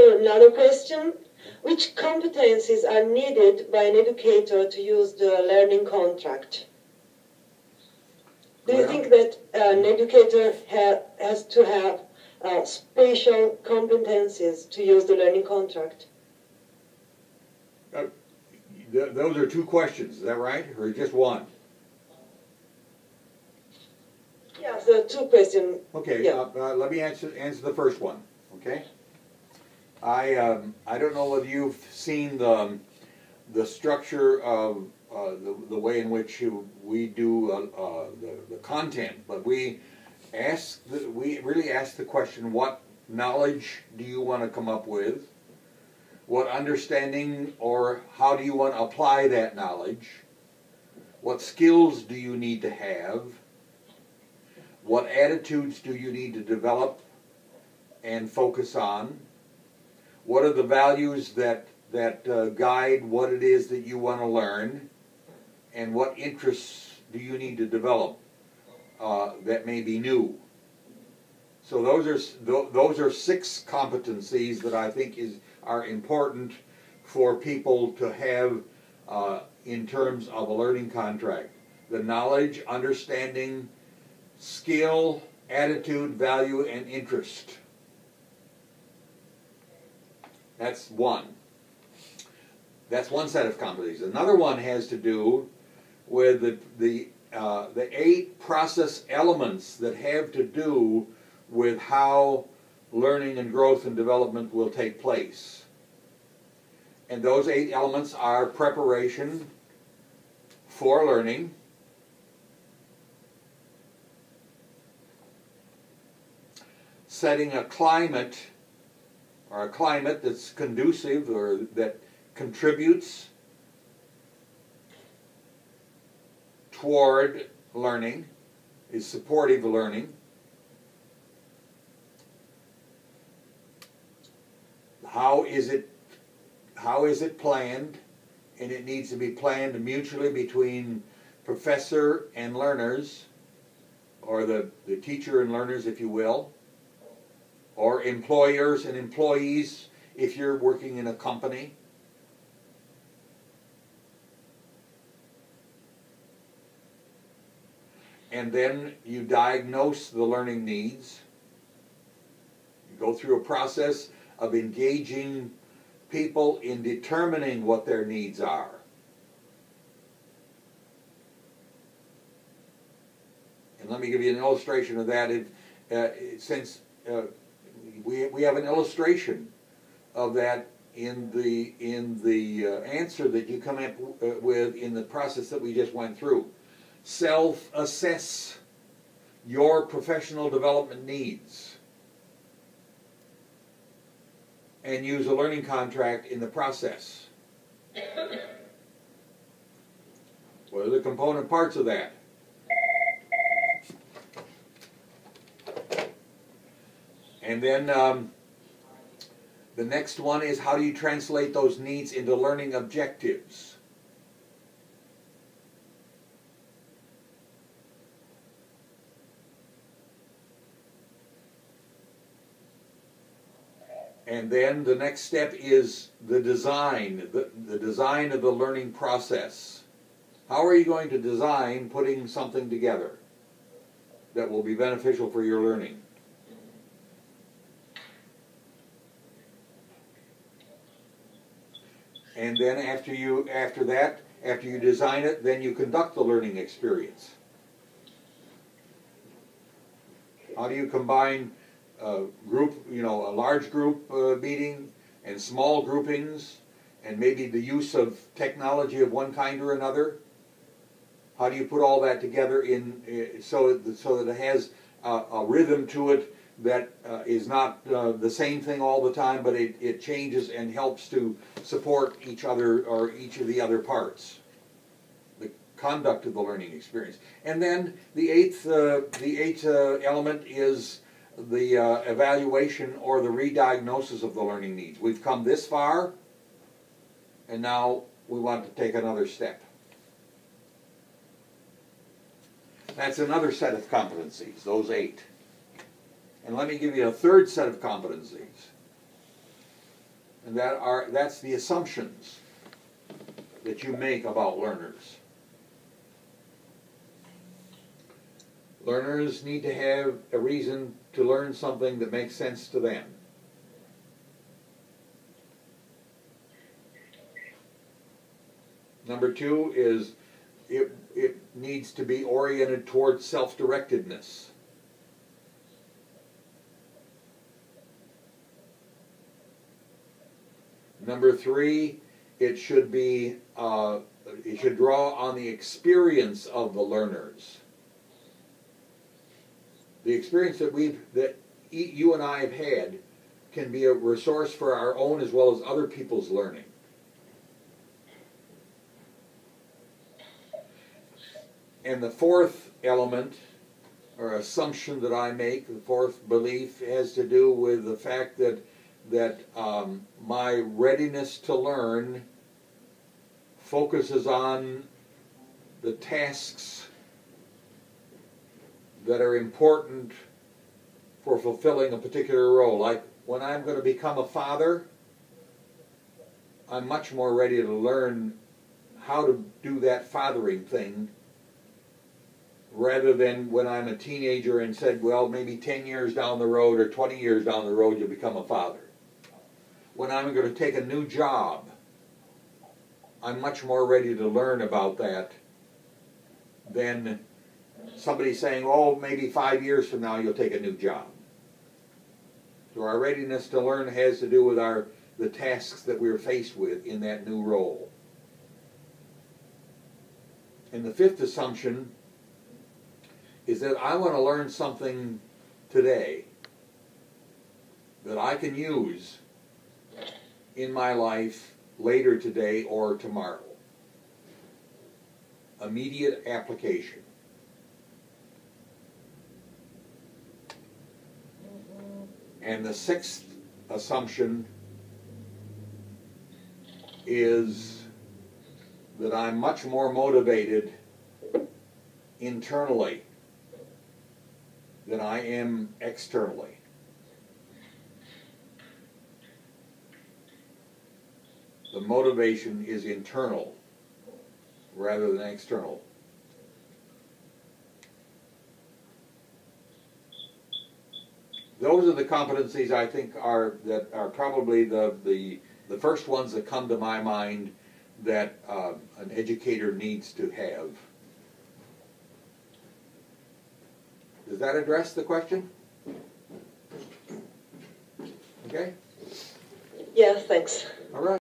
also another question. Which competencies are needed by an educator to use the learning contract? Do you think that an educator has to have special competencies to use the learning contract? Those are two questions, is that right? Or just one? Yeah, so two questions. Okay, yeah. Let me answer the first one, okay? I don't know whether you've seen the structure of the way in which we do the content, but we really ask the question: what knowledge do you want to come up with? What understanding, or how do you want to apply that knowledge? What skills do you need to have? What attitudes do you need to develop and focus on? What are the values that guide what it is that you want to learn? And what interests do you need to develop that may be new? So those are 6 competencies that I think are important for people to have in terms of a learning contract. The knowledge, understanding, skill, attitude, value, and interest. That's one. That's one set of competencies. Another one has to do with the 8 process elements that have to do with how learning and growth and development will take place. And those 8 elements are preparation for learning, setting a climate, or a climate that's conducive or that contributes toward learning, is supportive of learning. How is it planned? And it needs to be planned mutually between professor and learners, or the teacher and learners, if you will, or employers and employees if you're working in a company. And then you diagnose the learning needs. You go through a process of engaging people in determining what their needs are. And let me give you an illustration of that. Since we have an illustration of that in the answer that you come up with in the process that we just went through. Self-assess your professional development needs and use a learning contract in the process. What are the component parts of that? And then the next one is, how do you translate those needs into learning objectives? And then the next step is the design, the design of the learning process. How are you going to design putting something together that will be beneficial for your learning? And then after you design it, then you conduct the learning experience. How do you combine a large group meeting and small groupings, and maybe the use of technology of one kind or another? How do you put all that together so that it has a rhythm to it that is not the same thing all the time, but it changes and helps to support each other or each of the other parts? The conduct of the learning experience. And then the eighth element is the evaluation or the re-diagnosis of the learning needs. We've come this far, and now we want to take another step. That's another set of competencies, those 8. And let me give you a third set of competencies. And that's the assumptions that you make about learners. Learners need to have a reason to learn something that makes sense to them. Number two is it needs to be oriented towards self-directedness. Number three, it should draw on the experience of the learners. The experience that you and I have had can be a resource for our own as well as other people's learning. And the fourth element or assumption that I make, the fourth belief, has to do with the fact that my readiness to learn focuses on the tasks that are important for fulfilling a particular role. Like when I'm going to become a father, I'm much more ready to learn how to do that fathering thing rather than when I'm a teenager and said, well, maybe 10 years down the road or 20 years down the road you'll become a father. When I'm going to take a new job, I'm much more ready to learn about that than somebody saying, oh, maybe 5 years from now you'll take a new job. So our readiness to learn has to do with the tasks that we're faced with in that new role. And the fifth assumption is that I want to learn something today that I can use in my life later today or tomorrow. Immediate application. And the sixth assumption is that I'm much more motivated internally than I am externally. The motivation is internal rather than external. Those are the competencies I think are probably the first ones that come to my mind that an educator needs to have. Does that address the question? Okay? Yeah, thanks. All right.